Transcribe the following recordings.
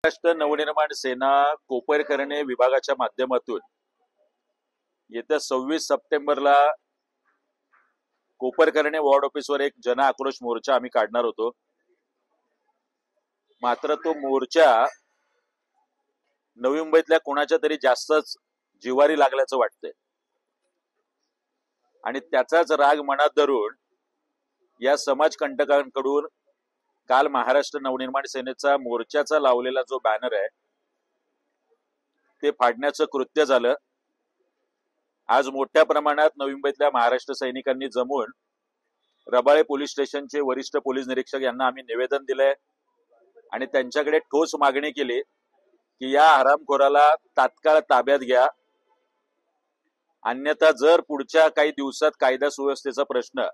महाराष्ट्र नवनिर्माण सेना कोपरखैरणे विभागाच्या माध्यमातून येत्या 26 सप्टेंबरला कोपरखैरणे वॉर्ड ऑफिसवर एक जन आक्रोश मोर्चा आम्ही काढणार होतो। मात्र तो मोर्चा नवी मुंबईतल्या कोणाच्या तरी जास्तच जिवारी लागल्याचं वाटतंय आणि त्याचाच राग मनात धरून या समाजकंटकांकडून काल महाराष्ट्र नवनिर्माण सेनेचा मोर्चाचा लावलेला जो बॅनर आहे ते फाडण्याचं कृत्य झालं। आज मोठ्या प्रमाणात नवी मुंबईतल्या महाराष्ट्र सैनिकांनी जमून रबाळे पोलीस स्टेशनचे वरिष्ठ पोलीस निरीक्षक यांना आम्ही निवेदन दिलंय आणि त्यांच्याकडे ठोस मागणी केली की या हरामखोराला तात्काळ ताब्यात घ्या, अन्यथा जर पुढच्या काही दिवसात कायदा सुव्यवस्थेचा प्रश्न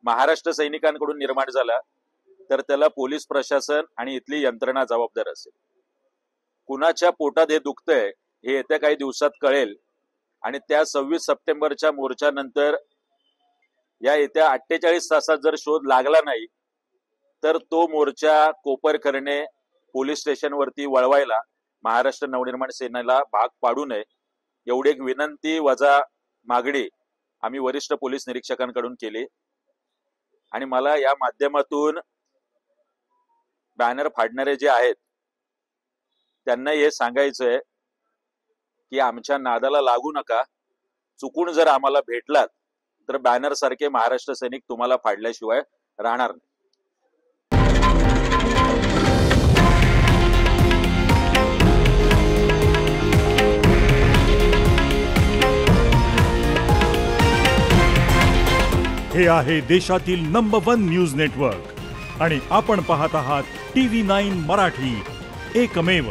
महाराष्ट्र सैनिकांकडून निर्माण झाला तर त्याला पोलीस प्रशासन आणि इथली यंत्रणा जबाबदार असेल। कुणाच्या पोटात हे दुखतंय हे येत्या काही दिवसात कळेल आणि त्या 26 सप्टेंबरच्या मोर्चानंतर या येत्या 48 तासात जर शोध लागला नाही तर तो मोर्चा कोपरखैरणे पोलीस स्टेशनवरती वळवायला महाराष्ट्र नवनिर्माण सेनेला भाग पाडू नये एवढी एक विनंती वजा मागणी आम्ही वरिष्ठ पोलीस निरीक्षकांकडून केली। आणि मला या माध्यमातून बॅनर फाडणारे जे आहेत त्यांना हे सांगायचंय की आमच्या नादाला लागू नका, चुकून जर आम्हाला भेटलात तर बॅनर सारखे महाराष्ट्र सैनिक तुम्हाला फाडल्याशिवाय राहणार नाही। हे आहे देशातील नंबर 1 न्यूज नेटवर्क आणि आपण पाहत आहात TV9 मराठी, एकमेव।